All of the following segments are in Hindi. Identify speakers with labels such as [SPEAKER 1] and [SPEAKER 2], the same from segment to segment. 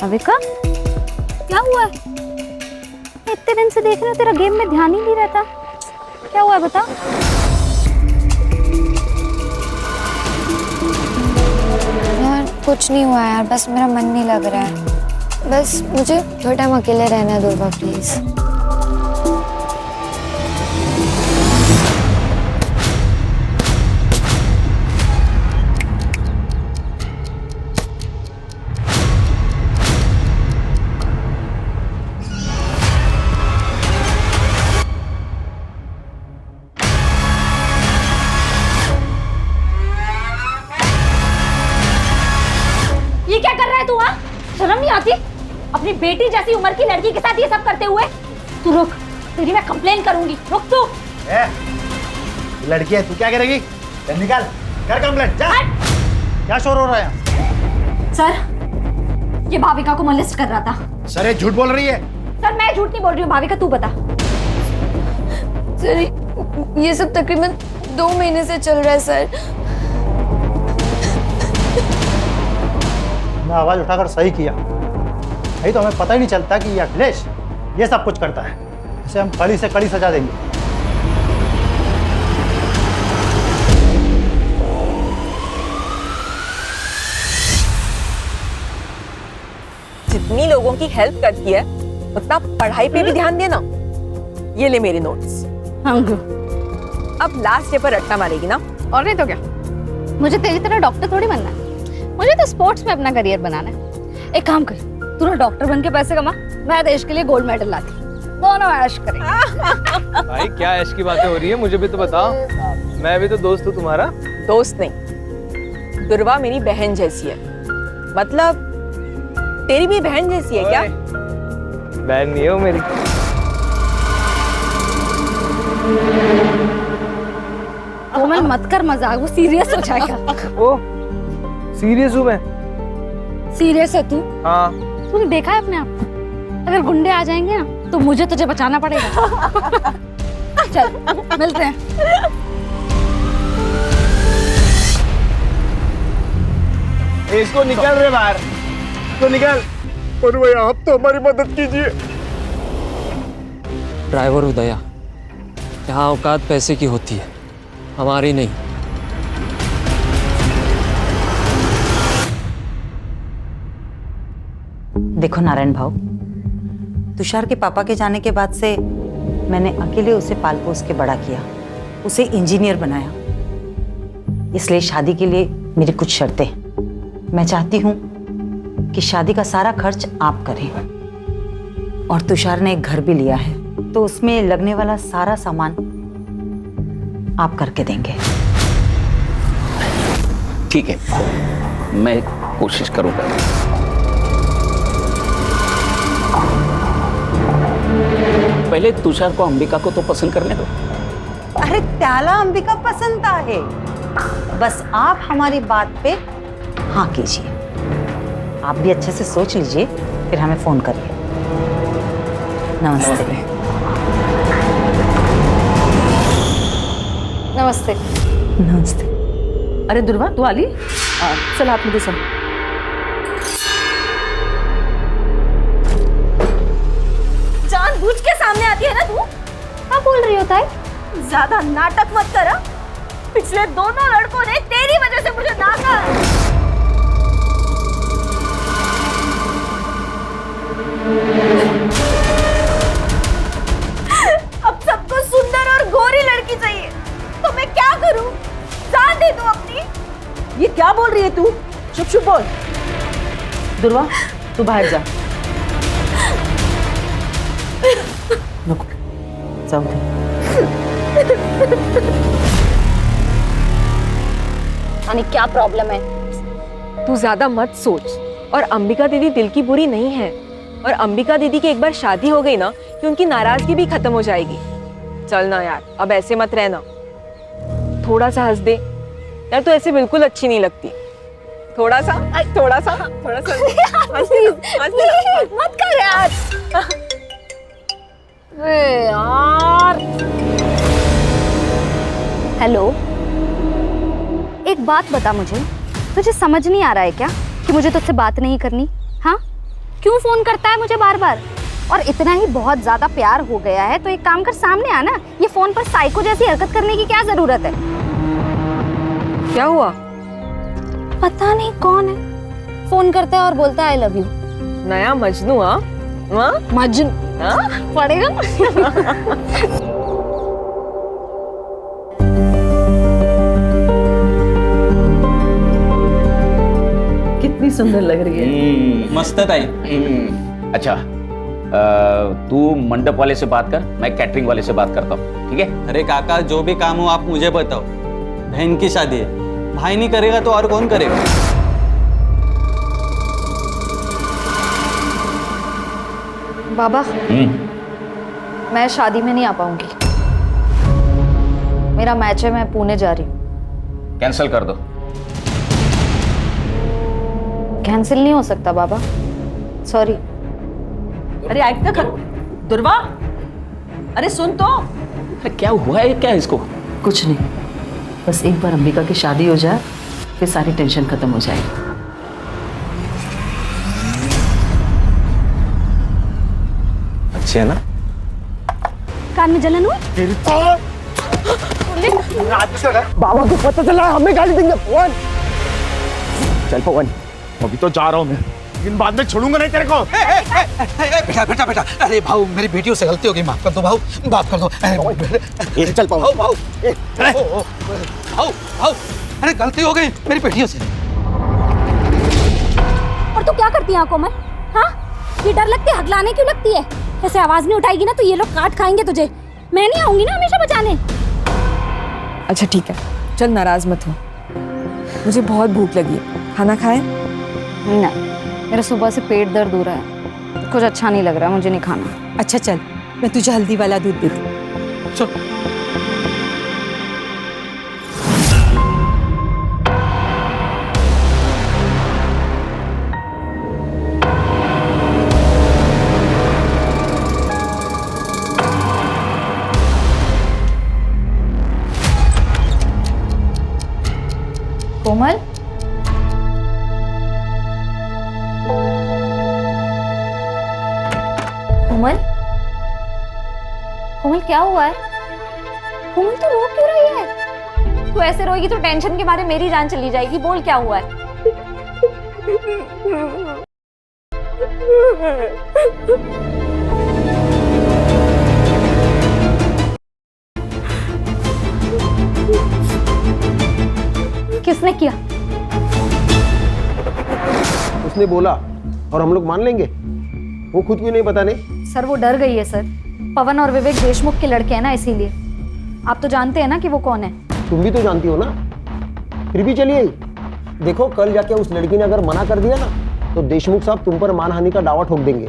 [SPEAKER 1] अविका, क्या हुआ? इतने दिन से देख रहे हो, तेरा गेम में ध्यान ही नहीं रहता। क्या हुआ बता?
[SPEAKER 2] यार कुछ नहीं हुआ यार, बस मेरा मन नहीं लग रहा है। बस मुझे थोड़ा टाइम अकेले रहना दो प्लीज।
[SPEAKER 1] ये क्या कर रहा है तू? हाँ, शर्म नहीं आती? अपनी बेटी जैसी उम्र की लड़की के साथ ये सब करते हुए। तू रुक, तेरी मैं कंप्लेन करूंगी। रुक तू।
[SPEAKER 3] लड़की है, तू क्या करेगी? निकाल, कर कंप्लेंट, जा। क्या शोर हो रहा है?
[SPEAKER 1] सर, ये भाविका को मोलेस्ट कर रहा था।
[SPEAKER 3] सर, ये झूठ बोल रही है।
[SPEAKER 1] सर, मैं झूठ नहीं बोल रही हूँ। भाविका, तू बता।
[SPEAKER 2] सर, ये सब तकरीबन 2 महीने से चल रहा है सर।
[SPEAKER 3] आवाज उठाकर सही किया, नहीं तो हमें पता ही नहीं चलता कि ये अखिलेश ये सब कुछ करता है। इसे हम कड़ी से कड़ी सजा देंगे।
[SPEAKER 4] जितनी लोगों की हेल्प करती है उतना पढ़ाई पे भी ध्यान देना। ये ले मेरे नोट्स। अब लास्ट डे पर रट्टा मारेगी ना?
[SPEAKER 1] और नहीं तो क्या। मुझे तेरी तरह डॉक्टर थोड़ी बनना है, मुझे तो स्पोर्ट्स में अपना करियर बनाना है। एक काम कर, तू ना डॉक्टर बन के पैसे कमा, मैं देश के लिए गोल्ड मेडल लाती। दोनों ऐश करेंगे।
[SPEAKER 5] भाई क्या ऐश की बातें हो रही है, मुझे भी तो बताओ। मैं भी तो दोस्त हूँ तुम्हारा।
[SPEAKER 4] दोस्त नहीं, दुर्वा मेरी बहन जैसी है। मतलब तेरी भी बहन जैसी है क्या?
[SPEAKER 5] बहन नहीं हो मेरी।
[SPEAKER 1] कोमल मत कर मजाक, वो सीरियस हो जाएगा।
[SPEAKER 5] ओ सीरियस हूँ मैं।
[SPEAKER 1] सीरियस है तू?
[SPEAKER 5] हाँ।
[SPEAKER 1] तूने देखा है अपने आप को? अगर गुंडे आ जाएंगे ना तो मुझे तुझे बचाना पड़ेगा। चल मिलते हैं।
[SPEAKER 3] इसको निकल रहे बाहर, तो निकल। और भैया आप तो हमारी मदद कीजिए।
[SPEAKER 6] ड्राइवर हो दया, यहाँ औकात पैसे की होती है, हमारी नहीं।
[SPEAKER 7] देखो नारायण भाऊ, तुषार के पापा के जाने के बाद से मैंने अकेले उसे पाल पोस के बड़ा किया, उसे इंजीनियर बनाया। इसलिए शादी के लिए मेरी कुछ शर्तें। मैं चाहती हूँ कि शादी का सारा खर्च आप करें, और तुषार ने एक घर भी लिया है तो उसमें लगने वाला सारा सामान आप करके देंगे।
[SPEAKER 8] ठीक है, मैं कोशिश करूंगा। पहले तुषार को अंबिका को तो पसंद करने दो।
[SPEAKER 7] अरे त्याला अंबिका पसंद है, बस आप हमारी बात पे हाँ कीजिए। आप भी अच्छे से सोच लीजिए, फिर हमें फोन करिए। नमस्ते।
[SPEAKER 1] नमस्ते।
[SPEAKER 7] नमस्ते।
[SPEAKER 4] अरे दुर्वा, तू आली? चल आप मुझे सुन।
[SPEAKER 1] जानबूझ के सामने आती है ना तू? क्या बोल रही हो ताई? ज्यादा नाटक मत कर। पिछले दोनों लड़कों ने तेरी वजह से मुझे नाका। अब सबको सुंदर और गोरी लड़की चाहिए, तो मैं क्या करूं? जान दे तू अपनी।
[SPEAKER 4] ये क्या बोल रही है तू? चुप चुप बोल। दुर्वा, तू बाहर जा। रुक, जाओ दे।
[SPEAKER 1] यानी क्या प्रॉब्लम है?
[SPEAKER 4] तू ज्यादा मत सोच। और अंबिका दीदी दिल की बुरी नहीं है, और अंबिका दीदी की एक बार शादी हो गई ना कि उनकी नाराजगी भी खत्म हो जाएगी। चल ना यार, अब ऐसे मत रहना। थोड़ा सा हंस दे यार, तू ऐसे बिल्कुल अच्छी नहीं लगती। थोड़ा सा
[SPEAKER 1] मत कर यार। अरे यार। हेलो, एक बात बता मुझे, तुझे समझ नहीं आ रहा है क्या कि मुझे तुझसे बात नहीं करनी? हाँ, क्यों फोन करता है मुझे बार बार? और इतना ही बहुत ज्यादा प्यार हो गया है तो एक काम कर, सामने आना। ये फोन पर साइको जैसी हरकत करने की क्या जरूरत है?
[SPEAKER 4] क्या हुआ?
[SPEAKER 1] पता नहीं कौन है, फोन करता है और बोलता है आई लव यू।
[SPEAKER 4] नया मजनू? हाँ
[SPEAKER 1] मजनू पड़ेगा।
[SPEAKER 9] कितनी सुंदर लग रही है।
[SPEAKER 6] मस्त है ताई।
[SPEAKER 8] अच्छा, तू मंडप वाले से बात कर, मैं कैटरिंग वाले से बात करता हूँ, ठीक है?
[SPEAKER 6] अरे काका, जो भी काम हो आप मुझे बताओ। बहन की शादी है, भाई नहीं करेगा तो और कौन करेगा?
[SPEAKER 1] बाबा, मैं शादी में नहीं आ पाऊंगी। मेरा मैच है, मैं पुणे जा रही हूँ।
[SPEAKER 8] कैंसिल कर दो।
[SPEAKER 1] कैंसिल नहीं हो सकता बाबा, सॉरी।
[SPEAKER 9] अरे ऐक ना कर दुर्वा, अरे सुन तो।
[SPEAKER 8] अरे क्या हुआ है क्या इसको?
[SPEAKER 9] कुछ नहीं, बस एक बार अंबिका की शादी हो जाए फिर सारी टेंशन खत्म हो जाएगी।
[SPEAKER 6] अच्छी है ना?
[SPEAKER 1] कान में जलन हुई?
[SPEAKER 3] बाबा को पता चला, हमें गाली देंगे। पवन,
[SPEAKER 10] चल पवन, अभी तो जा रहा हूँ मैं, लेकिन बाद में छोड़ूंगा नहीं तेरे को।
[SPEAKER 3] बेटा बेटा बेटा, अरे भाऊ मेरी बेटियों से गलती हो गई, माफ कर दो भाऊ, माफ कर दो। चल भाऊ भाऊ भाऊ भाऊ, अरे गलती हो गई मेरी बेटियों से।
[SPEAKER 1] और तू क्या करती है आंखों में? हाँ, ये डर लगती है, हगलाने क्यों लगती है? ऐसे आवाज नहीं उठाएगी ना तो ये लोग काट खाएंगे तुझे। मैं नहीं आऊंगी ना हमेशा बचाने।
[SPEAKER 4] अच्छा ठीक है, चल नाराज मत हो, मुझे बहुत भूख लगी है, खाना खाए?
[SPEAKER 1] नहीं, मेरा सुबह से पेट दर्द हो रहा है, कुछ अच्छा नहीं लग रहा, मुझे नहीं खाना।
[SPEAKER 9] अच्छा चल, मैं तुझे हल्दी वाला दूध देती हूँ।
[SPEAKER 3] चल।
[SPEAKER 1] कोमल, कोमल, कोमल क्या हुआ है? कोमल तू रो क्यों रही है? तू ऐसे रोएगी तो टेंशन के मारे मेरी जान चली जाएगी। बोल क्या हुआ है? किसने किया?
[SPEAKER 10] उसने बोला और हम लोग मान लेंगे, वो खुद क्यों नहीं बताने?
[SPEAKER 1] सर वो डर गई है सर, पवन और विवेक देशमुख के लड़के हैं ना, इसीलिए। आप तो जानते हैं ना कि वो कौन है।
[SPEAKER 10] तुम भी तो जानती हो ना, फिर भी चलिए। देखो कल जाके उस लड़की ने अगर मना कर दिया ना तो देशमुख साहब तुम पर मानहानि का दावा ठोक देंगे।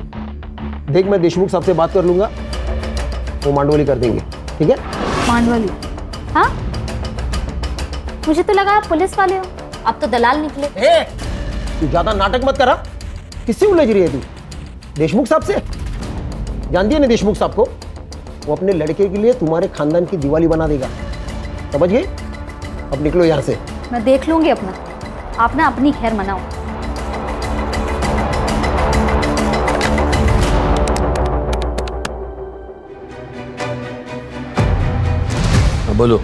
[SPEAKER 10] देख मैं देशमुख साहब से बात कर लूंगा, वो मांडवली कर देंगे, ठीक है?
[SPEAKER 1] मांडवली? हाँ, मुझे तो लगा आप पुलिस वाले हो, आप तो दलाल निकले।
[SPEAKER 10] तू ज्यादा नाटक मत करा। किससे उलझ रही है तू? देशमुख साहब से? जानती है ना देशमुख साहब को, वो अपने लड़के के लिए तुम्हारे खानदान की दिवाली बना देगा, समझ गए? अब निकलो यहाँ से।
[SPEAKER 1] मैं देख लूंगी अपना, आप ना अपनी खैर मनाओ।
[SPEAKER 6] बोलो।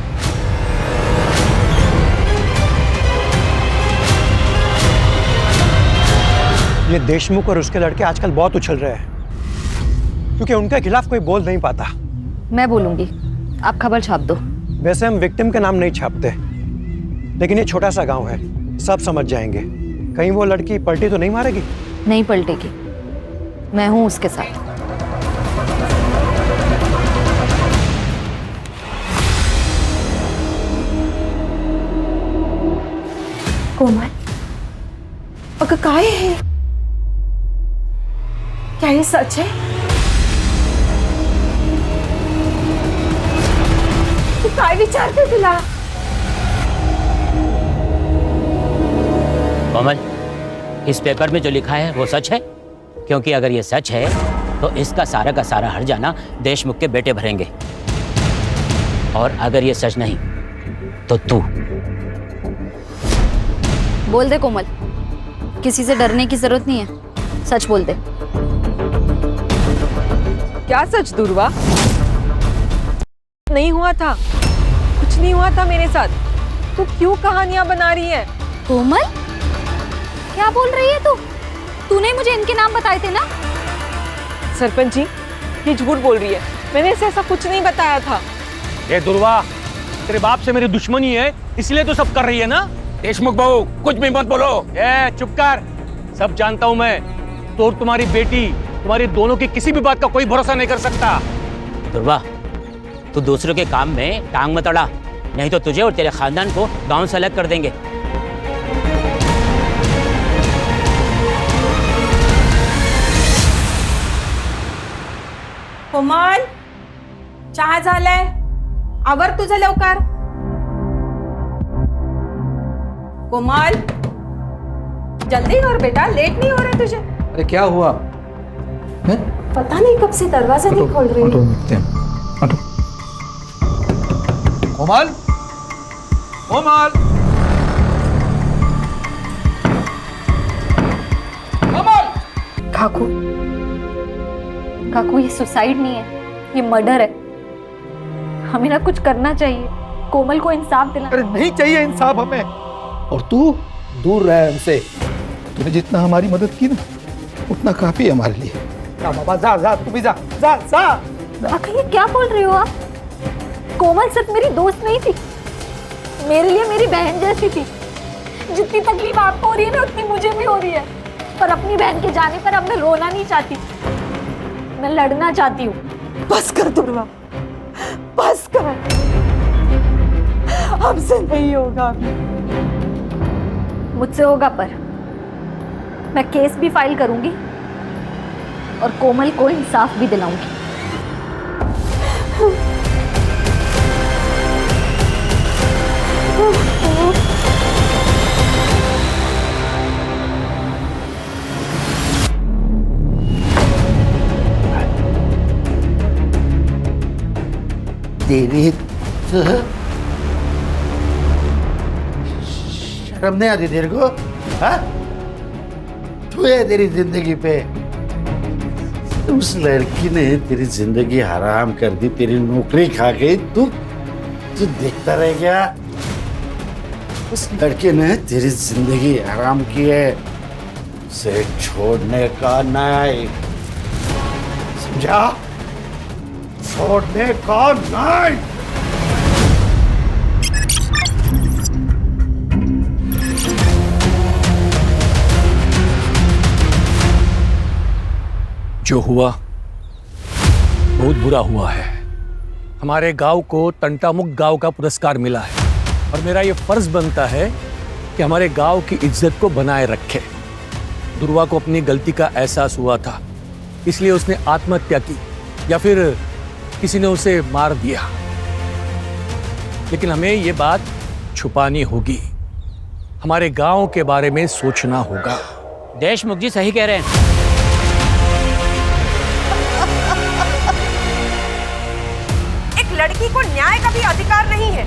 [SPEAKER 3] ये देशमुख और उसके लड़के आजकल बहुत उछल रहे हैं क्योंकि उनके खिलाफ कोई बोल नहीं पाता।
[SPEAKER 1] मैं बोलूंगी, आप खबर छाप दो।
[SPEAKER 3] वैसे हम विक्टिम का नाम नहीं छापते, लेकिन ये छोटा सा गांव है, सब समझ जाएंगे। कहीं वो लड़की पलटी तो नहीं मारेगी?
[SPEAKER 1] नहीं पलटेगी, मैं हूं उसके साथ।
[SPEAKER 9] कोमल, अगं काय है? क्या ये सच है? तू काय विचारते तुला?
[SPEAKER 8] कोमल, इस पेपर में जो लिखा है वो सच है? क्योंकि अगर ये सच है तो इसका सारा का सारा हर्जाना देशमुख के बेटे भरेंगे, और अगर ये सच नहीं तो तू
[SPEAKER 1] बोल दे कोमल, किसी से डरने की जरूरत नहीं है, सच बोल दे।
[SPEAKER 4] क्या सच दुर्वा? नहीं हुआ था, कुछ नहीं हुआ था मेरे साथ। तू क्यों कहानियां बना रही है?
[SPEAKER 1] कोमल, क्या बोल रही है तू? तूने मुझे इनके नाम बताए थे ना?
[SPEAKER 4] सरपंच जी, ये झूठ बोल रही है, मैंने इसे ऐसा कुछ नहीं बताया था।
[SPEAKER 11] ए दुर्वा, तेरे बाप से मेरी दुश्मनी है, इसलिए तो सब कर रही है ना? देशमुख बहू, कुछ भी मत बोलो। ए चुप कर, सब जानता हूं मैं। तो और तुम्हारी बेटी, तुम्हारी दोनों की किसी भी बात का कोई भरोसा नहीं कर सकता।
[SPEAKER 8] दुर्वा, तू दूसरों के काम में टांग मत अड़ा, नहीं तो तुझे और तेरे खानदान को गांव से अलग कर देंगे।
[SPEAKER 12] कोमल, चहा झालाय, आवर तुझं लवकर। कोमल, जल्दी कर बेटा, लेट नहीं हो रहा तुझे।
[SPEAKER 3] अरे क्या हुआ?
[SPEAKER 12] पता नहीं कब से दरवाजा नहीं खोल रही है।
[SPEAKER 3] कोमल, कोमल, कोमल।
[SPEAKER 1] काकू, काकू, ये सुसाइड नहीं है, ये मर्डर है। हमें ना कुछ करना चाहिए, कोमल को इंसाफ दिला।
[SPEAKER 3] अरे नहीं चाहिए इंसाफ हमें, और तू दूर रह हमसे। तूने जितना हमारी मदद की ना, उतना काफी है हमारे लिए। जा बाबा, जा जा, तू भी जा, जा जा।
[SPEAKER 1] काका, ये क्या बोल रहे हो आप? कोमल सिर्फ मेरी दोस्त नहीं थी, मेरे लिए मेरी बहन जैसी थी। जितनी तकलीफ आपको हो रही है ना, उतनी मुझे भी हो रही है। पर अपनी बहन के जाने पर अब मैं रोना नहीं चाहती, मैं लड़ना चाहती हूँ।
[SPEAKER 12] बस कर दुर्वा, बस कर, हमसे नहीं होगा।
[SPEAKER 1] मुझसे होगा, पर मैं केस भी फाइल करूंगी और कोमल को इंसाफ भी दिलाऊंगी।
[SPEAKER 13] तेरी शर्म नहीं आती तेरे को? हाँ? तू है तेरी जिंदगी पे। उस लड़की ने तेरी जिंदगी हराम कर दी, तेरी नौकरी खा गई। तू देखता रह गया। उस लड़के ने तेरी जिंदगी हराम की है, उसे छोड़ने का नहीं, समझा? छोड़ने का नहीं।
[SPEAKER 11] जो हुआ बहुत बुरा हुआ है। हमारे गांव को तंटामुक्त गांव का पुरस्कार मिला है और मेरा ये फर्ज बनता है कि हमारे गांव की इज्जत को बनाए रखे। दुर्वा को अपनी गलती का एहसास हुआ था, इसलिए उसने आत्महत्या की या फिर किसी ने उसे मार दिया। लेकिन हमें ये बात छुपानी होगी, हमारे गांव के बारे में सोचना होगा।
[SPEAKER 8] देशमुख जी सही कह रहे हैं।
[SPEAKER 12] एक लड़की को न्याय का भी अधिकार नहीं है।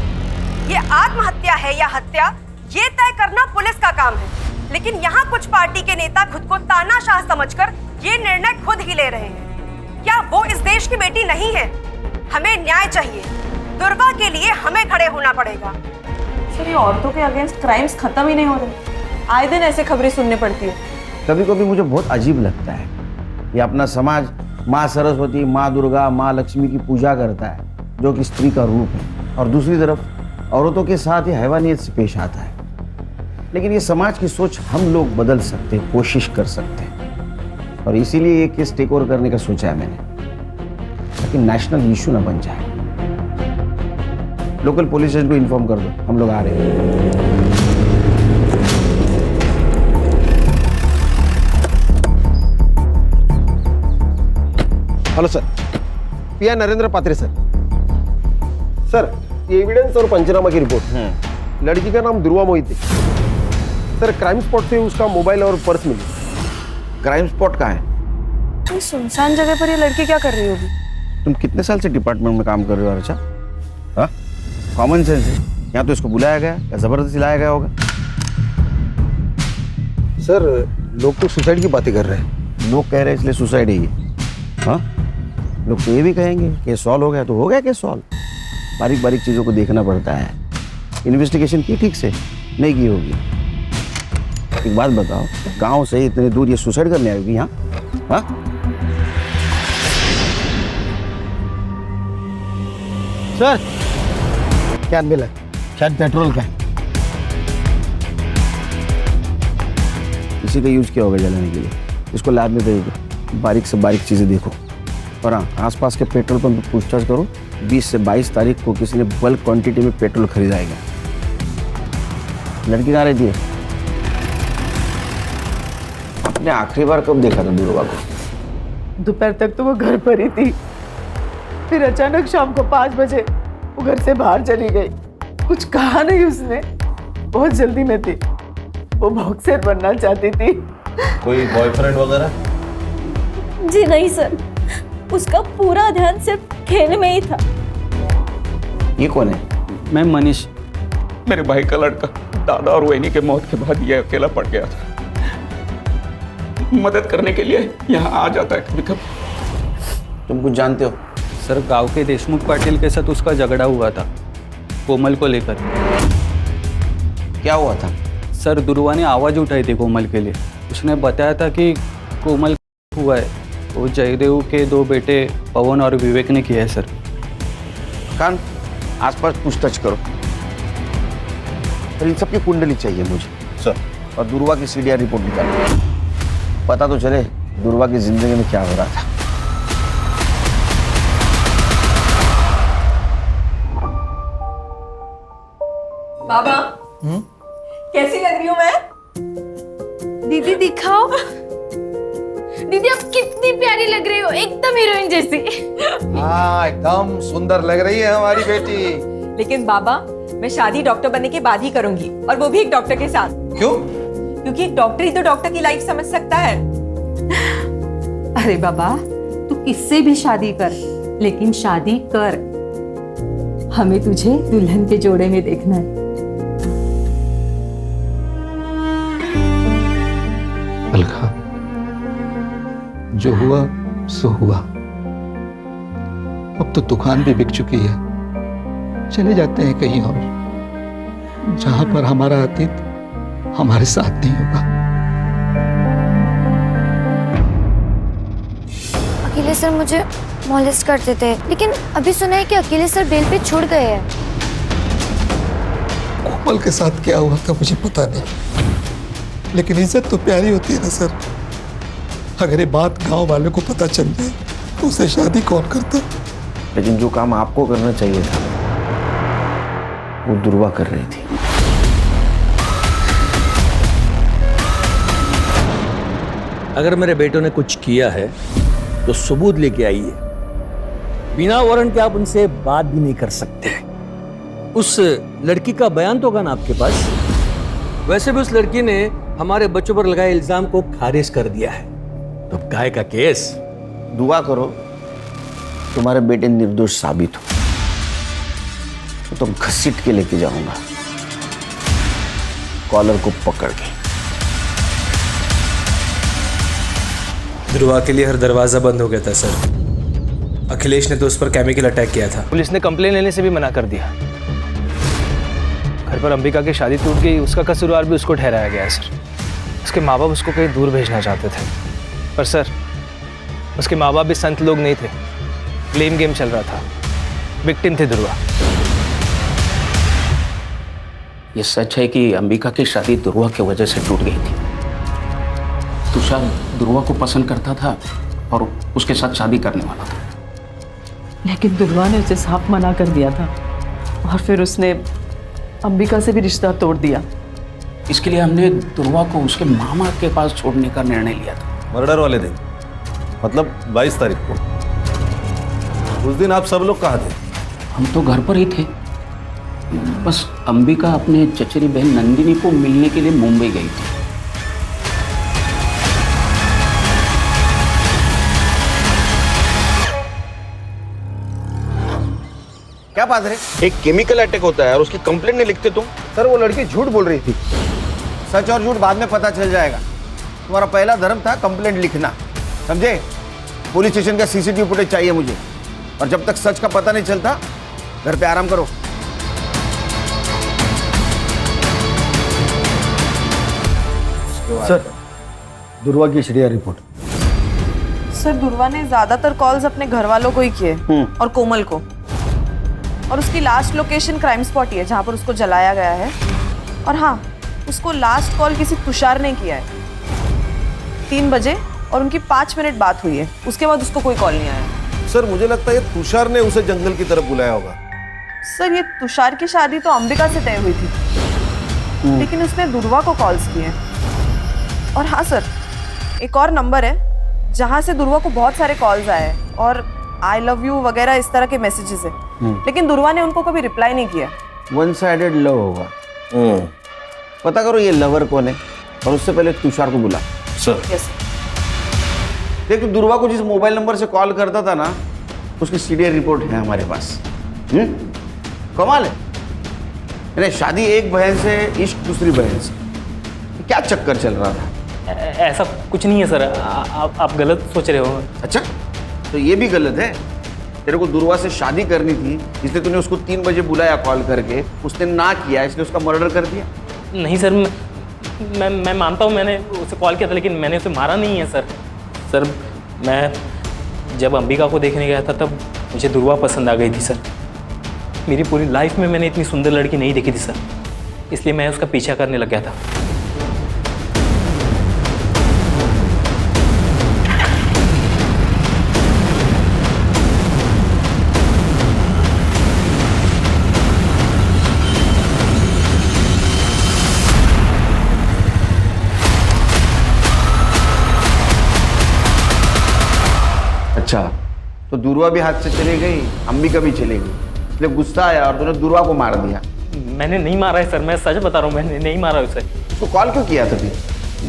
[SPEAKER 12] ये आत्महत्या है या हत्या, ये तय करना पुलिस का काम है। लेकिन यहाँ कुछ पार्टी के नेता खुद को तानाशाह समझकर ये निर्णय खुद ही ले रहे हैं। क्या वो इस देश की बेटी नहीं है? हमें न्याय चाहिए, दुर्वा के लिए हमें खड़े होना पड़ेगा।
[SPEAKER 4] सर, ये औरतों के अगेंस्ट क्राइम्स खत्म ही नहीं हो रहे, आए दिन ऐसे खबरें सुनने पड़ती है।
[SPEAKER 10] कभी कभी मुझे बहुत अजीब लगता है, ये अपना समाज माँ सरस्वती, माँ दुर्गा, माँ लक्ष्मी की पूजा करता है, जो कि स्त्री का रूप है, और दूसरी तरफ औरतों के साथ ये हैवानियत से पेश आता है। लेकिन ये समाज की सोच हम लोग बदल सकते हैं, कोशिश कर सकते हैं, और इसीलिए ये केस टेक ओवर करने का सोचा है मैंने, ताकि नेशनल इशू ना बन जाए। लोकल पुलिस स्टेशन को इन्फॉर्म कर दो, हम लोग आ रहे हैं। हेलो सर, पीआई नरेंद्र पात्रे सर। सर, ये एविडेंस और पंचनामा की रिपोर्ट। लड़की का नाम दुर्वा मोहित है सर। क्राइम स्पॉट से उसका मोबाइल और पर्स मिली। क्राइम स्पॉट कहाँ है?
[SPEAKER 4] सुनसान जगह पर ये लड़की क्या कर रही होगी?
[SPEAKER 10] तुम कितने साल से डिपार्टमेंट में काम कर रहे हो अर्चा? हाँ, कॉमन सेंस है।
[SPEAKER 14] या तो इसको बुलाया गया या जबरदस्ती लाया गया होगा।
[SPEAKER 10] सर लोग तो सुसाइड की बातें कर रहे हैं।
[SPEAKER 14] लोग कह रहे हैं इसलिए सुसाइड है ये। हाँ, लोग तो ये भी कहेंगे केस सॉल्व हो गया तो हो गया केस सॉल्व। बारीक बारीक चीज़ों को देखना पड़ता है। इन्वेस्टिगेशन की ठीक से नहीं की होगी। एक बात बताओ, गांव से इतने दूर ये सुसाइड करने आएगी यहाँ? हाँ,
[SPEAKER 10] सर क्या मिला? शायद पेट्रोल का।
[SPEAKER 14] इसी का यूज किया होगा जलाने के लिए। इसको लैब में भेज दो, बारीक से बारीक चीज़ें देखो। और हाँ, आसपास के पेट्रोल पंप पर पूछताछ करो। 20 से 22 तारीख को किसी ने बल्क क्वांटिटी में पेट्रोल खरीदाएगा। लड़की कहाँ रहती है? आपने आखिरी बार कब देखा था दुर्गा को?
[SPEAKER 9] दोपहर तक तो वो घर पर ही थी, फिर अचानक शाम को 5 बजे वो घर से बाहर चली गई। कुछ कहा नहीं उसने, बहुत जल्दी में थी। वो बॉक्सर बनना चाहती थी।
[SPEAKER 13] कोई बॉयफ्रेंड वगैरह?
[SPEAKER 1] जी नहीं सर, उसका पूरा ध्यान सिर्फ खेल में ही था।
[SPEAKER 14] ये कौन है?
[SPEAKER 6] मैं मनीष।
[SPEAKER 8] मेरे भाई का लड़का। दादा और वहीनी के मौत के बाद ये अकेला पड़ गया था। मदद करने के लिए यहाँ आ जाता है कभी कभी।
[SPEAKER 14] तुम कुछ जानते हो?
[SPEAKER 6] सर, गांव के देशमुख पाटिल के साथ उसका झगड़ा हुआ था कोमल को लेकर।
[SPEAKER 14] क्या हुआ था?
[SPEAKER 6] सर, दुर्वा ने आवाज़ उठाई थी कोमल के लिए। उसने बताया था कि कोमल हुआ है। वो जयदेव के 2 बेटे पवन और विवेक ने किया है सर।
[SPEAKER 14] कान आसपास पूछताछ करो। और इन सबकी कुंडली चाहिए मुझे सर। और दुर्वा की सीडीआर रिपोर्ट निकालो। पता तो चले दुर्वा की जिंदगी में क्या हो रहा था।
[SPEAKER 12] बाबा कैसी लग रही हूँ मैं?
[SPEAKER 1] दीदी दिखाओ। दीदी आप कितनी प्यारी लग रही हो, एकदम हीरोइन जैसी।
[SPEAKER 10] हाँ, एकदम सुंदर लग रही है हमारी बेटी।
[SPEAKER 4] लेकिन बाबा, मैं शादी डॉक्टर बनने के बाद ही करूंगी, और वो भी एक डॉक्टर के साथ।
[SPEAKER 10] क्यों?
[SPEAKER 4] क्योंकि एक डॉक्टर ही तो डॉक्टर की लाइफ समझ सकता है।
[SPEAKER 9] अरे बाबा, तू किससे भी शादी कर, लेकिन शादी कर। हमें तुझे दुल्हन के जोड़े में देखना है।
[SPEAKER 3] अलका, जो हुआ सो हुआ। अब तो दुकान भी बिक चुकी है। चले जाते हैं कहीं और, जहां पर हमारा अतीत हमारे साथ नहीं होगा।
[SPEAKER 2] अकेले सर मुझे मॉलेस्ट करते थे, लेकिन अभी सुना है कि अकेले सर बेल पे छूट गए हैं।
[SPEAKER 3] कोमल के साथ क्या हुआ था मुझे पता नहीं, लेकिन इज्जत तो प्यारी होती है ना सर। अगर ये बात गांव वालों को पता चल जाए तो उसे शादी कौन करता?
[SPEAKER 14] लेकिन जो काम आपको करना चाहिए था वो दुर्वा कर रही थी।
[SPEAKER 11] अगर मेरे बेटों ने कुछ किया है तो सबूत लेके आइए। बिना वारंट के आप उनसे बात भी नहीं कर सकते। उस लड़की का बयान तो होगा ना आपके पास? वैसे भी उस लड़की ने हमारे बच्चों पर लगाए इल्जाम को खारिज कर दिया है। तो काय का केस?
[SPEAKER 14] दुआ करो तुम्हारे बेटे निर्दोष साबित हो, तो घसीट के लेके जाऊंगा कॉलर को पकड़ के।
[SPEAKER 5] ध्रुवा के लिए हर दरवाजा बंद हो गया था सर। अखिलेश ने तो उस पर केमिकल अटैक किया था। पुलिस ने कंप्लेन लेने से भी मना कर दिया। घर पर अंबिका की शादी टूट गई, उसका कसूरवार भी उसको ठहराया गया है सर। उसके माँ बाप उसको कहीं दूर भेजना चाहते थे, पर सर उसके माँ बाप भी संत लोग नहीं थे। ब्लेम गेम चल रहा था। विक्टिम थे ध्रुवा।
[SPEAKER 8] ये सच है कि अंबिका की शादी ध्रुवा की वजह से टूट गई थी। तुषार ध्रुवा को पसंद करता था और उसके साथ शादी करने वाला था,
[SPEAKER 9] लेकिन दुर्वा ने उसे साफ मना कर दिया था, और फिर उसने अंबिका से भी रिश्ता तोड़ दिया।
[SPEAKER 8] इसके लिए हमने ध्रुवा को उसके मामा के पास छोड़ने का निर्णय लिया था।
[SPEAKER 13] मर्डर वाले दिन, मतलब 22 तारीख को। उस दिन आप सब लोग कहाँ थे?
[SPEAKER 8] हम तो घर पर ही थे। बस अंबिका अपने चचेरी बहन नंदिनी को मिलने के लिए मुंबई गई थी।
[SPEAKER 14] क्या बात है?
[SPEAKER 15] एक केमिकल अटैक होता है और उसकी कंप्लेंट नहीं लिखते तुम?
[SPEAKER 14] सर वो लड़की झूठ बोल रही थी। सच और झूठ बाद में पता चल जाएगा। तुम्हारा पहला धर्म था कंप्लेंट लिखना, समझे? पुलिस स्टेशन का सीसीटीवी फुटेज चाहिए मुझे, और जब तक सच का पता नहीं चलता घर पे आराम करो। सर दुर्वा की एचडीआर रिपोर्ट।
[SPEAKER 12] सर दुर्वा ने ज्यादातर कॉल्स अपने घर वालों को ही किए और कोमल को, और उसकी लास्ट लोकेशन क्राइम स्पॉट ही है जहाँ पर उसको जलाया गया है। और हाँ, उसको लास्ट कॉल किसी तुषार ने किया है 3 बजे, और उनकी 5 मिनट बात हुई है। उसके बाद उसको कोई कॉल नहीं आया।
[SPEAKER 15] सर मुझे लगता है ये तुषार ने उसे जंगल की तरफ बुलाया होगा।
[SPEAKER 12] सर ये तुषार की शादी तो अंबिका से तय हुई थी, लेकिन उसने दुर्वा को कॉल्स किए। और हाँ सर, एक और नंबर है जहाँ से दुर्वा को बहुत सारे कॉल्स आए हैं और आई लव यू वगैरह इस तरह के मैसेजेस है, लेकिन दुर्वा ने उनको कभी रिप्लाई नहीं किया।
[SPEAKER 14] वन साइडेड लव होगा। पता करो ये लवर कौन है, और उससे पहले तुषार को बुला।
[SPEAKER 15] Sir
[SPEAKER 12] yes.
[SPEAKER 14] देख तू दुर्वा को जिस मोबाइल नंबर से कॉल करता था ना, उसकी सीडीआर रिपोर्ट है हमारे पास। कमाल है। शादी एक बहन से, इश्क दूसरी बहन से, क्या चक्कर चल रहा था?
[SPEAKER 5] ऐसा कुछ नहीं है सर, आप गलत सोच रहे हो।
[SPEAKER 14] अच्छा, तो ये भी गलत है। तेरे को दुर्वा से शादी करनी थी, इसलिए तूने उसको 3 बजे बुलाया कॉल करके, उसने ना किया इसलिए उसका मर्डर कर दिया।
[SPEAKER 5] नहीं सर, मैं मानता हूँ मैंने उसे कॉल किया था, लेकिन मैंने उसे मारा नहीं है सर। सर मैं जब अंबिका को देखने गया था तब मुझे दुर्वा पसंद आ गई थी सर। मेरी पूरी लाइफ में मैंने इतनी सुंदर लड़की नहीं देखी थी सर, इसलिए मैं उसका पीछा करने लग गया था।
[SPEAKER 14] अच्छा, तो दुर्वा भी हाथ से चली गई, अंबिका भी चली गई, इसलिए गुस्सा आया और तूने दुर्वा को मार दिया।
[SPEAKER 5] मैंने नहीं मारा है सर, मैं सच बता रहा हूँ, मैंने नहीं मारा उसे।
[SPEAKER 14] तो कॉल क्यों किया था फिर?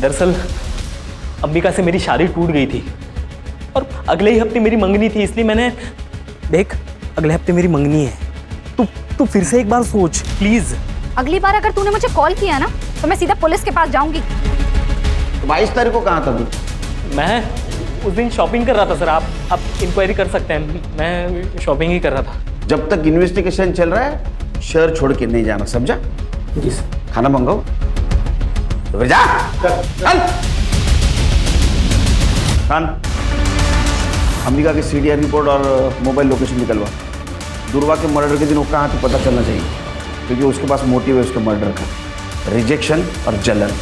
[SPEAKER 5] दरअसल अंबिका से मेरी शादी टूट गई थी और अगले ही हफ्ते मेरी मंगनी थी, इसलिए मैंने देख अगले हफ्ते मेरी मंगनी है, तू फिर से एक बार सोच प्लीज।
[SPEAKER 1] अगली बार अगर तूने मुझे कॉल किया ना तो मैं सीधा पुलिस के पास जाऊंगी।
[SPEAKER 14] 22 तारीख को कहाँ था तू?
[SPEAKER 5] मैं उस दिन शॉपिंग कर रहा था सर, आप इंक्वायरी कर सकते हैं, मैं शॉपिंग ही कर रहा था।
[SPEAKER 14] जब तक इन्वेस्टिगेशन चल रहा है शहर छोड़ के नहीं जाना, समझा?
[SPEAKER 5] जी सर।
[SPEAKER 14] खाना मंगाओ तो फिर जा। चल खान, अंबिका की सीडीआर रिपोर्ट और मोबाइल लोकेशन निकलवा। दुर्वा के मर्डर के दिन वो कहाँ तो पता चलना चाहिए, क्योंकि उसके पास मोटिव है उसके मर्डर का, रिजेक्शन और जलन।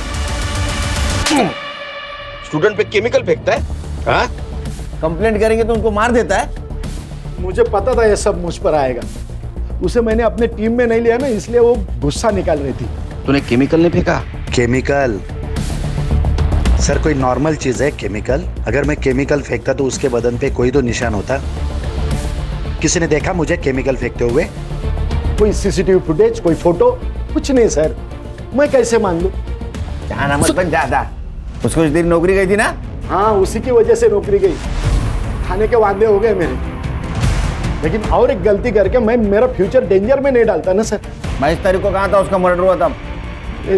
[SPEAKER 15] स्टूडेंट पे केमिकल फेंकता है। हाँ?
[SPEAKER 14] कंप्लेंट करेंगे तो उनको मार देता है।
[SPEAKER 16] मुझे पता था ये सब मुझ पर आएगा, उसे मैंने अपने टीम में नहीं लिया ना, इसलिए वो गुस्सा निकाल रही थी।
[SPEAKER 14] तूने केमिकल नहीं फेंका?
[SPEAKER 13] केमिकल सर कोई नॉर्मल चीज है केमिकल? अगर मैं केमिकल फेंकता तो उसके बदन पे कोई तो निशान होता। किसी ने देखा मुझे केमिकल फेंकते हुए?
[SPEAKER 16] कोई सीसीटीवी फुटेज, कोई फोटो, कुछ नहीं सर। मैं कैसे मान लूं?
[SPEAKER 14] जहां मत बन ज्यादा। उसको कुछ देर नौकरी गई थी ना?
[SPEAKER 16] हाँ, उसी की वजह से नौकरी गई, खाने के वादे हो गए मेरे। लेकिन और एक गलती करके मैं मेरा फ्यूचर डेंजर में नहीं डालता ना सर।
[SPEAKER 14] 22 तारीख को कहाँ था उसका मर्डर हुआ था?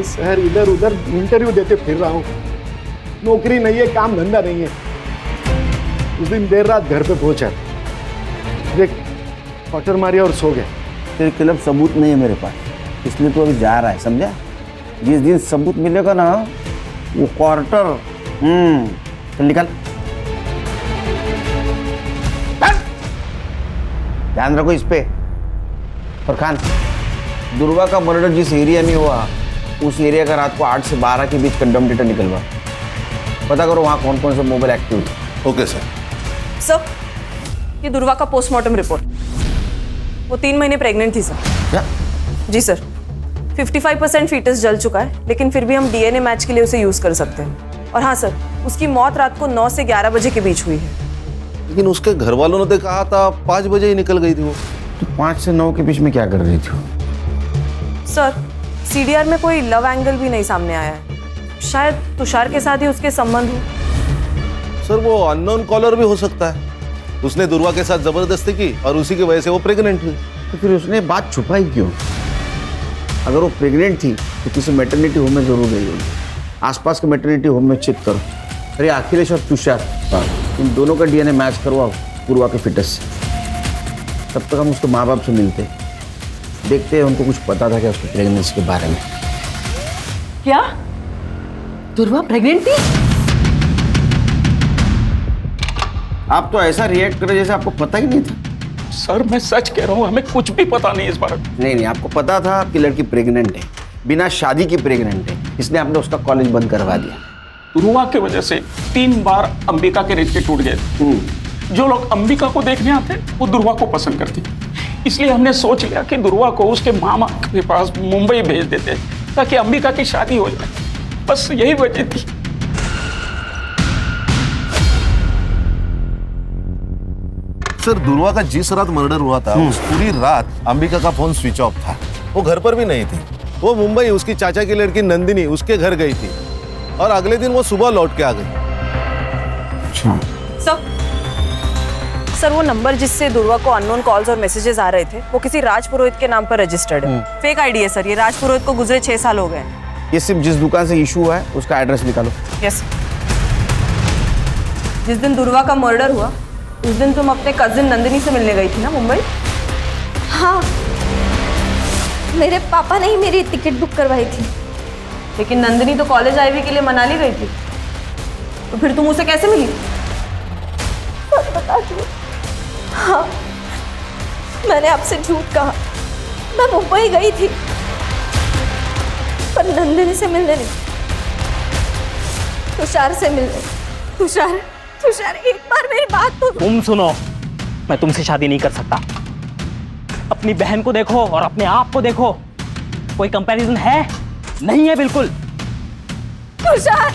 [SPEAKER 16] सर इधर उधर इंटरव्यू देते फिर रहा हूँ, नौकरी नहीं है, काम धंधा नहीं है। उस दिन देर रात घर पे पहुंचा, देख क्वार्टर मारी और सो गए।
[SPEAKER 14] तेरे खिलाफ सबूत नहीं है मेरे पास, इसलिए तो अभी जा रहा है, समझा? जिस दिन सबूत मिलेगा ना वो क्वार्टर चल निकल। ध्यान रखो इस पे। और खान, दुर्वा का मर्डर जिस एरिया में हुआ उस एरिया का रात को 8 से 12 के बीच कंडम डेटा निकलवा। पता करो वहाँ कौन कौन से मोबाइल एक्टिव थे।
[SPEAKER 15] Okay sir.
[SPEAKER 12] सर ये दुर्वा का पोस्टमार्टम रिपोर्ट, वो 3 महीने प्रेग्नेंट थी सर।
[SPEAKER 14] क्या?
[SPEAKER 12] जी सर, 55% फीटस जल चुका है, लेकिन फिर भी हम डीएनए मैच के लिए उसे यूज कर सकते हैं। और हाँ सर, उसकी मौत रात को 9 से 11 बजे के बीच हुई है।
[SPEAKER 15] लेकिन उसके घर वालों ने तो कहा था 5 बजे ही निकल गई थी वो।
[SPEAKER 14] तो 5 से 9 के बीच में क्या कर रही थी?
[SPEAKER 12] सर सीडीआर में कोई लव एंगल भी नहीं सामने आया है, शायद तुषार के साथ ही उसके संबंध हो।
[SPEAKER 15] सर वो अननोन कॉलर भी हो सकता है, उसने दुर्वा के साथ जबरदस्ती की और उसी की वजह से वो प्रेग्नेंट हुई।
[SPEAKER 14] तो फिर उसने बात छुपाई क्यों? अगर वो प्रेग्नेंट थी तो किसी मैटरनिटी होम में जरूर गई होगी। आसपास के मैटरनिटी होम में चेक करो। अरे अखिलेश और तुषार, इन दोनों का डीएनए मैच करवाओ पूर्वा के फिटनेस से। तब तक हम उसके माँ बाप से मिलते, देखते हैं उनको कुछ पता था क्या उसके प्रेगनेंसी के बारे में।
[SPEAKER 12] क्या दुर्वा प्रेग्नेंट थी?
[SPEAKER 14] आप तो ऐसा रिएक्ट कर रहे जैसे आपको पता ही नहीं था।
[SPEAKER 8] सर मैं सच कह रहा हूँ, हमें कुछ भी पता नहीं इस बारे में।
[SPEAKER 14] नहीं, आपको पता था आपकी लड़की प्रेग्नेंट है, बिना शादी की प्रेग्नेंट है, इसलिए आपने उसका कॉलेज बंद करवा दिया।
[SPEAKER 8] दुर्वा की वजह से 3 बार अंबिका के रिश्ते टूट गए। जो लोग अंबिका को देखने आते वो दुर्वा को पसंद करते, इसलिए हमने सोच लिया कि दुर्वा को उसके मामा के पास मुंबई भेज देते ताकि अंबिका की शादी हो जाए। बस यही वजह थी।
[SPEAKER 15] सर दुर्वा का जिस रात मर्डर हुआ था उस पूरी रात अंबिका का फोन स्विच ऑफ था, वो घर पर भी नहीं थी। वो मुंबई उसकी चाचा की लड़की नंदिनी उसके घर गई थी और अगले दिन वो सुबह लौट के आ गई।
[SPEAKER 4] सर वो नंबर जिससे दुर्वा को अननोन कॉल्स और मैसेजेस आ रहे थे वो किसी राज पुरोहित के नाम पर रजिस्टर्ड है। फेक आईडी है सर, ये राज पुरोहित को गुजरे 6 साल हो गए।
[SPEAKER 14] ये सिर्फ जिस दुकान से इशू हुआ है उसका एड्रेस निकालो।
[SPEAKER 4] यस। जिस दिन दुर्वा का मर्डर हुआ उस दिन तुम अपने कजिन नंदिनी से मिलने गई थी ना मुंबई?
[SPEAKER 1] हाँ, मेरे पापा ने ही मेरी टिकट बुक करवाई थी।
[SPEAKER 4] लेकिन नंदिनी तो कॉलेज आईवी के लिए मनाली गई थी, तो फिर तुम उसे कैसे मिली?
[SPEAKER 1] बता दो। हाँ, मैंने आपसे झूठ कहा। मैं मुंबई गई थी पर नंदिनी से मिलने नहीं, तुषार से मिलने। तुषार एक बार मेरी बात तो
[SPEAKER 17] तुम सुनो, मैं तुमसे शादी नहीं कर सकता। अपनी बहन को देखो और अपने आप को देखो, कोई कंपैरिजन है? नहीं है बिल्कुल।
[SPEAKER 1] तुषार,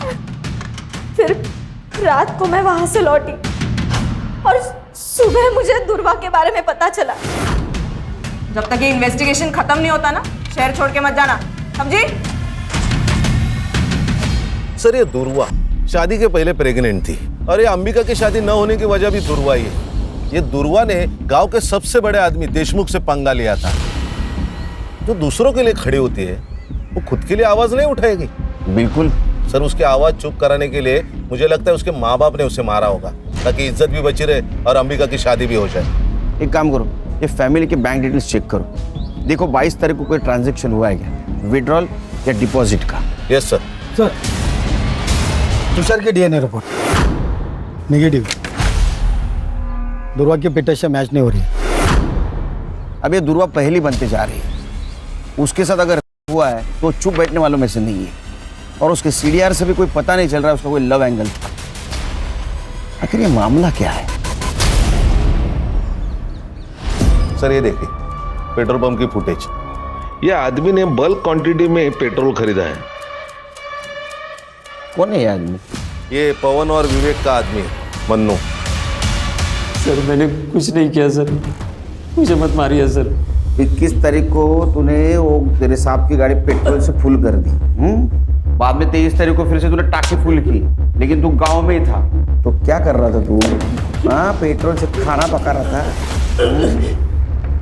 [SPEAKER 1] फिर रात को मैं वहां से लौटी और सुबह मुझे दुर्वा के बारे में पता चला।
[SPEAKER 4] जब तक ये इन्वेस्टिगेशन खत्म नहीं होता ना, शहर छोड़ के मत जाना, समझी?
[SPEAKER 15] सर ये दुर्वा शादी के पहले प्रेग्नेंट थी और ये अंबिका की शादी न होने की वजह भी दुर्वा ही है। ये दुर्वा ने गांव के सबसे बड़े आदमी देशमुख से पंगा लिया था। जो दूसरों के लिए खड़ी होती है वो खुद के लिए आवाज नहीं उठाएगी।
[SPEAKER 14] बिल्कुल
[SPEAKER 15] सर, उसकी आवाज चुप कराने के लिए मुझे लगता है उसके माँ बाप ने उसे मारा होगा ताकि इज्जत भी बची रहे और अंबिका की शादी भी हो जाए।
[SPEAKER 14] एक काम करो, ये फैमिली के बैंक डिटेल्स चेक करो, देखो 22 तारीख को कोई ट्रांजैक्शन हुआ है क्या, विड्रॉल या डिपॉजिट का।
[SPEAKER 15] Yes sir.
[SPEAKER 3] सर, तुषार की डीएनए रिपोर्ट नेगेटिव, दुर्वा की पिटा से मैच नहीं हो रही है।
[SPEAKER 14] अब ये दुर्वा पहली बनते जा रही है, उसके साथ अगर हुआ है तो चुप बैठने वालों में से नहीं है। और उसके सीडीआर से भी कोई पता नहीं चल रहा है उसका कोई लव एंगल। आखिर ये मामला क्या है?
[SPEAKER 15] सर ये देखिए पेट्रोल पंप की फुटेज।
[SPEAKER 18] ये आदमी ने बल्क क्वांटिटी में पेट्रोल खरीदा है।
[SPEAKER 14] कौन है ये आदमी?
[SPEAKER 15] ये पवन और विवेक का आदमी है, मन्नू।
[SPEAKER 6] सर मैंने कुछ नहीं किया सर, मुझे मत मारिए सर।
[SPEAKER 14] 21 तारीख को तूने वो तेरे साहब की गाड़ी पेट्रोल से फुल कर दी, बाद में 23 तारीख को फिर से तूने टाकी फुल की, लेकिन तू गांव में ही था। तो क्या कर रहा था तू? हाँ, पेट्रोल से खाना पका रहा था।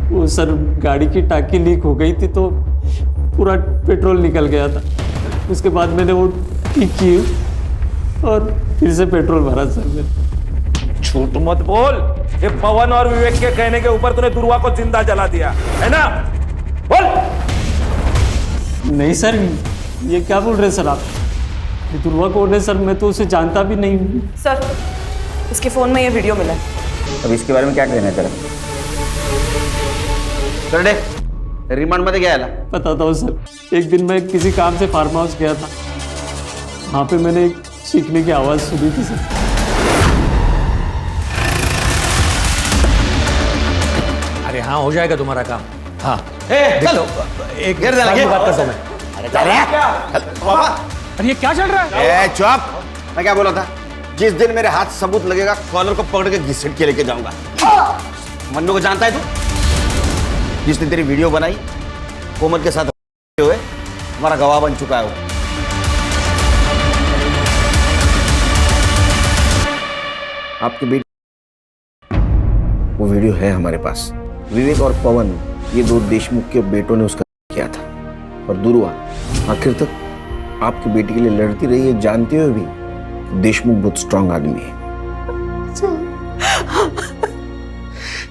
[SPEAKER 6] वो सर गाड़ी की टाकी लीक हो गई थी तो पूरा पेट्रोल निकल गया था। उसके बाद मैंने वो ठीक की और फिर से पेट्रोल भरा सर।
[SPEAKER 5] झूठ मत बोल, ये पवन और विवेक के कहने के ऊपर तूने दुर्वा को जिंदा जला दिया है ना? बोल।
[SPEAKER 6] नहीं सर, ये क्या बोल रहे हैं सर आप? ये दुर्वा कौन है सर? मैं तो उसे जानता भी नहीं हूँ।
[SPEAKER 4] सर इसके फोन में ये वीडियो मिला है।
[SPEAKER 14] अब इसके बारे में क्या कहना है तेरा? चल दे, रिमांड मध्ये घ्यायला।
[SPEAKER 6] बताता हूँ सर, एक दिन मैं किसी काम से फार्म हाउस गया था, वहाँ पे मैंने एक चीखने की आवाज़ सुनी थी सर।
[SPEAKER 11] अरे हाँ, हो जाएगा तुम्हारा काम। हाँ
[SPEAKER 14] चलो
[SPEAKER 11] एक
[SPEAKER 14] गिर देना,
[SPEAKER 11] बात करता हूँ मैं। अरे ये क्या चल रहा है?
[SPEAKER 14] ए चुप! मैं क्या बोला था? जिस दिन मेरे हाथ सबूत लगेगा कॉलर को पकड़ के घिसट के लेके जाऊंगा। मन्नू को जानता है तू? जिसने तेरी वीडियो बनाई कोमल के साथ हुए, हमारा गवाह बन चुका है वो। आपके बेटे वो वीडियो है हमारे पास। विवेक और पवन ये 2 देशमुख के बेटों ने उसका किया था। और दुर्वा आखिर तक आपकी बेटी के लिए लड़ती रही है, जानते हुए भी देशमुख बहुत स्ट्रांग आदमी है।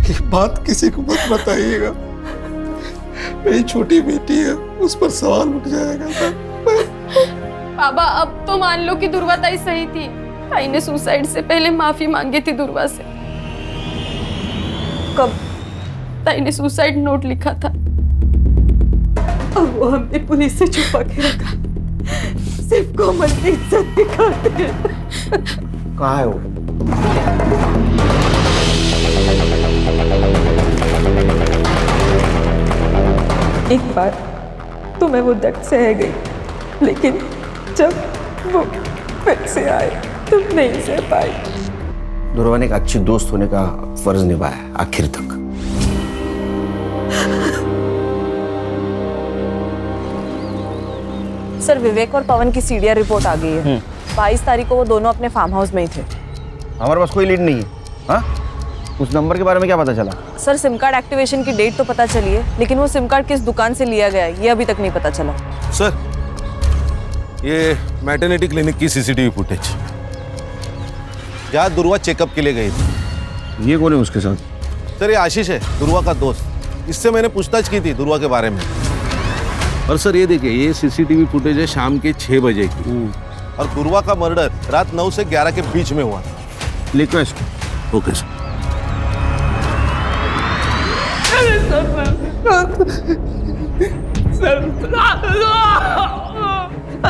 [SPEAKER 16] ये बात किसी को मत बताइएगा, मेरी छोटी बेटी है, उस पर सवाल उठ जाएगा सर।
[SPEAKER 19] बाबा अब तो मान लो कि दुर्वा ताई सही थी। ताई ने सुसाइड से पहले माफी मांगी थी दुर्वा से।
[SPEAKER 4] कब?
[SPEAKER 19] ताई ने सुसाइड नोट लिखा था, अब वो हमने पुलिस से छुपा के रखा, सिर्फ कोमल की इज्जत दिखाते हैं।
[SPEAKER 14] कहाँ है वो?
[SPEAKER 19] एक बार तो मैं वो दर्द सह गई, लेकिन जब वो फिर से आए तो नहीं सह पाई।
[SPEAKER 14] दुर्वा ने एक अच्छी दोस्त होने का फर्ज निभाया आखिर तक।
[SPEAKER 4] सर विवेक और पवन की सीडीआर रिपोर्ट आ गई है। 22 तारीख को वो दोनों अपने फार्म हाउस में ही थे।
[SPEAKER 14] हमारे पास कोई लीड नहीं है। हाँ? उस नंबर के बारे में क्या पता चला?
[SPEAKER 4] सर सिम कार्ड एक्टिवेशन की डेट तो पता चली है, लेकिन वो सिम कार्ड किस दुकान से लिया गया है ये अभी तक नहीं पता चला।
[SPEAKER 15] सर ये मैटरनिटी क्लिनिक की सीसीटीवी फुटेज, जहाँ दुर्वा चेकअप के लिए गई थी।
[SPEAKER 14] ये कौन है उसके साथ?
[SPEAKER 15] सर ये आशीष है, दुर्वा का दोस्त। इससे मैंने पूछताछ की थी दुर्वा के बारे में। और सर ये देखिए, ये सीसीटीवी फुटेज है शाम के 6 बजे की, और दुर्वा का मर्डर रात 9 से 11 के बीच में हुआ।
[SPEAKER 14] लिखो इसको।
[SPEAKER 15] Okay sir.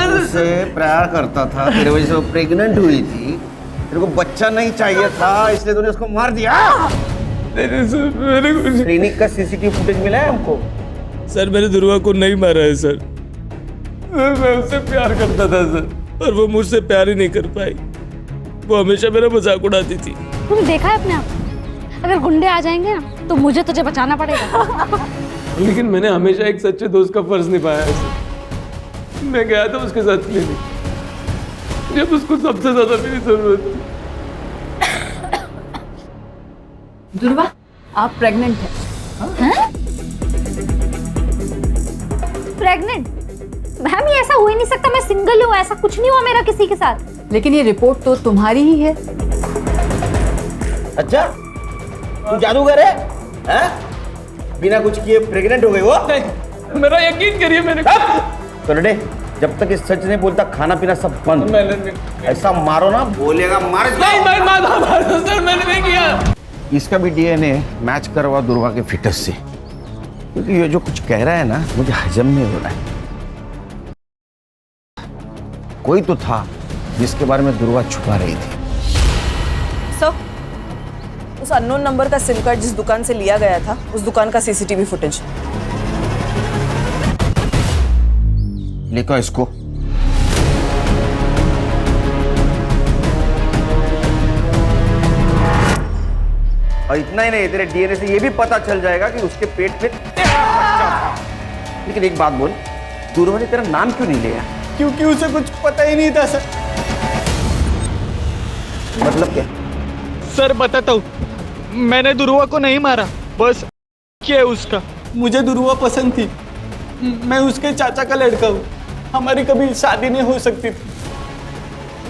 [SPEAKER 14] उससे प्यार करता था, तेरे वजह से वो प्रेग्नेंट हुई थी, तेरे को बच्चा नहीं चाहिए था, इसलिए तूने उसको मार दिया। क्लिनिक का सीसीटीवी फुटेज मिला है हमको।
[SPEAKER 5] सर मैंने दुर्वा को नहीं मारा है सर, मैं उससे प्यार करता था सर, और वो मुझसे प्यार ही नहीं कर पाई। वो हमेशा मेरा मजाक उड़ाती थी।
[SPEAKER 1] तुम देखा है अपने आप, अगर गुंडे आ जाएंगे ना तो मुझे तुझे बचाना पड़ेगा।
[SPEAKER 5] लेकिन मैंने हमेशा एक सच्चे दोस्त का फर्ज निभाया है सर। मैं गया था उसके साथ क्लिनिक जब उसको सबसे ज्यादा मेरी जरूरत थी।
[SPEAKER 19] दुर्वा आप प्रेग्नेंट हैं?
[SPEAKER 1] प्रेग्नेंट? मैम ये ऐसा हो ही नहीं सकता, मैं सिंगल हूँ, ऐसा कुछ नहीं हुआ मेरा किसी के साथ।
[SPEAKER 12] लेकिन ये रिपोर्ट तो तुम्हारी ही है।
[SPEAKER 14] अच्छा तू जादूगर है? हैं? बिना कुछ किए प्रेग्नेंट हो गई वो?
[SPEAKER 5] मेरा यकीन करिए मैंने।
[SPEAKER 14] करडे जब तक इस सच नहीं बोलता खाना पीना सब बंद। ऐसा मारो ना, बोलेगा मार।
[SPEAKER 5] नहीं सर मैंने नहीं किया।
[SPEAKER 14] इसका भी डीएनए मैच करवा दुर्वा के फिटस से, क्योंकि ये जो कुछ कह रहा है ना मुझे हजम नहीं हो रहा है। कोई तो था जिसके बारे में दुर्वा छुपा रही थी।
[SPEAKER 4] सर उस अननोन नंबर का सिम कार्ड जिस दुकान से लिया गया था, उस दुकान का सीसीटीवी फुटेज।
[SPEAKER 14] लिखो इसको। और इतना ही नहीं, तेरे डीएनए से ये भी पता चल जाएगा कि उसके पेट में तेरा बच्चा था। लेकिन एक बात बोल, दुर्वा ने तेरा नाम क्यों नहीं लिया?
[SPEAKER 5] क्योंकि उसे कुछ पता ही नहीं था सर।
[SPEAKER 14] मतलब क्या?
[SPEAKER 5] सर बताता हूँ, मैंने दुर्वा को नहीं मारा, बस क्या है उसका। मुझे दुर्वा पसंद थी, मैं उसके चाचा का लड़का हूँ, हमारी कभी शादी नहीं हो सकती थी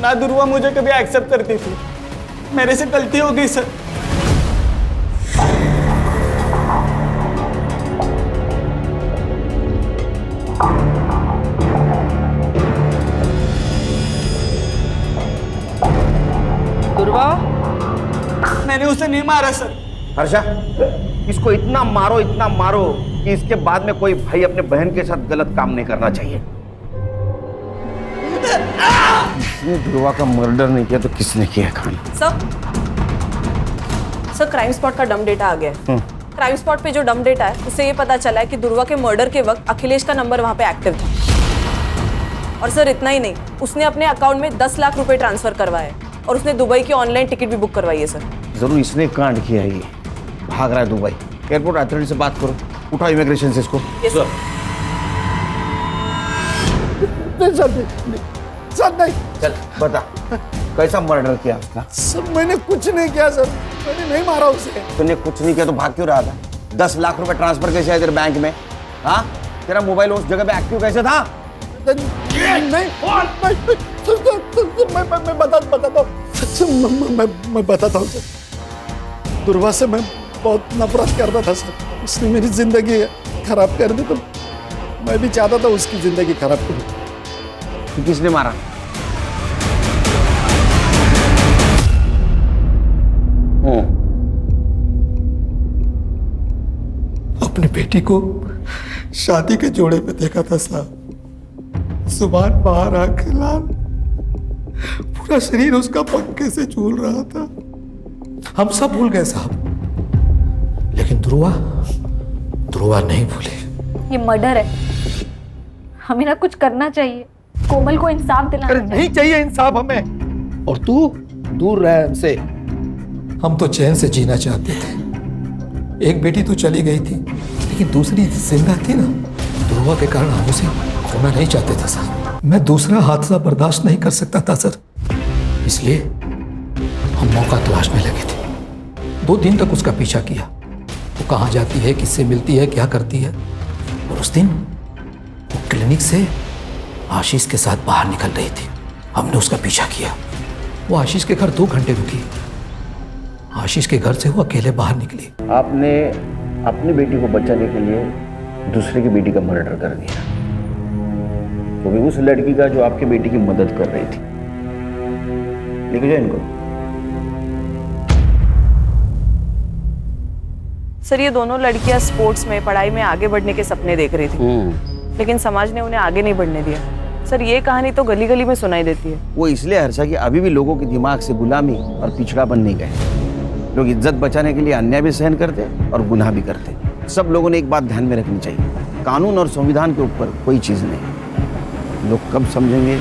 [SPEAKER 5] ना, दुर्वा मुझे कभी एक्सेप्ट करती थी। मेरे से गलती हो गई सर। दुर्वा मैंने उसे नहीं मारा सर।
[SPEAKER 14] हर्षा इसको इतना मारो कि इसके बाद में कोई भाई अपने बहन के साथ गलत काम नहीं करना चाहिए। इसने दुर्वा का मर्डर नहीं किया तो किसने किया? खान
[SPEAKER 4] सर क्राइम स्पॉट का डम डेटा आ गया है। क्राइम स्पॉट पे जो डम डेटा है उससे ये पता चला है कि दुर्वा के मर्डर के वक्त अखिलेश का नंबर वहां पे एक्टिव था। और सर इतना ही नहीं, उसने अपने अकाउंट में 10 लाख रुपए ट्रांसफर करवाए और उसने दुबई की ऑनलाइन टिकट भी बुक करवाई है सर। जरूर इसने कांड किया है, ये भाग रहा है दुबई। एयरपोर्ट अथॉरिटी से बात करो, उठाओ इमिग्रेशन से इसको।
[SPEAKER 16] सर नहीं।
[SPEAKER 14] चल बता कैसा मर्डर किया उसका?
[SPEAKER 16] सर मैंने कुछ नहीं किया सर, मैंने नहीं मारा उसे।
[SPEAKER 14] तूने कुछ नहीं किया तो भाग क्यों रहा था? 10 लाख रुपए ट्रांसफर कैसे है तेरे बैंक में? हाँ, तेरा मोबाइल उस जगह पे एक्टिव कैसे था?
[SPEAKER 16] मैं बताता हूँ सर। दुर्वा से मैं बहुत नफरत करता था सर। उसने मेरी जिंदगी खराब कर दी, तो मैं भी चाहता था उसकी जिंदगी खराब करूं।
[SPEAKER 14] तो किसने मारा?
[SPEAKER 16] अपनी बेटी को शादी के जोड़े पे देखा था साहब। जुबान बाहर आंखें लाल, पूरा शरीर उसका पंखे से झूल रहा था। हम सब भूल गए साहब, लेकिन ध्रुवा नहीं भूले।
[SPEAKER 1] ये मर्डर है, हमें ना कुछ करना चाहिए। कोमल को इंसाफ दिलाना चाहिए।
[SPEAKER 16] नहीं चाहिए इंसाफ हमें। और तू दूर रह हमसे। हम तो चैन से जीना चाहते थे। एक बेटी तो चली गई थी, लेकिन दूसरी जिंदा थी ना। ध्रुवा के कारण हम उसे खोना नहीं चाहते थे साहब। मैं दूसरा हादसा बर्दाश्त नहीं कर सकता था सर, इसलिए हम मौका तलाशने लगे थे। 2 दिन तक उसका पीछा किया। वो कहाँ जाती है, किससे मिलती है, क्या करती है। और उस दिन वो क्लिनिक से आशीष के साथ बाहर निकल रही थी। हमने उसका पीछा किया। वो आशीष के घर 2 घंटे रुकी। आशीष के घर से वो अकेले बाहर निकली।
[SPEAKER 14] आपने अपनी बेटी को बचाने के लिए दूसरे की बेटी का मर्डर कर दिया, वो भी उस लड़की का जो आपकी बेटी की मदद कर रही थी। लेके जाओ इनको।
[SPEAKER 4] सर, ये दोनों लड़कियां स्पोर्ट्स में, पढ़ाई में आगे बढ़ने के सपने देख रही थी, लेकिन समाज ने उन्हें आगे नहीं बढ़ने दिया। सर, ये कहानी तो गली गली में सुनाई देती है।
[SPEAKER 14] वो इसलिए हर्षा कि अभी भी लोगों के दिमाग से गुलामी और पिछड़ापन नहीं गए। लोग इज्जत बचाने के लिए अन्याय भी सहन करते और गुनाह भी करते। सब लोगों ने एक बात ध्यान में रखनी चाहिए, कानून और संविधान के ऊपर कोई चीज नहीं। लोग कब समझेंगे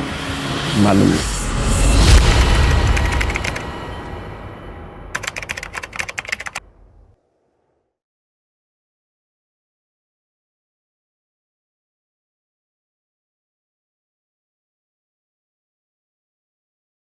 [SPEAKER 14] मालूम नहीं।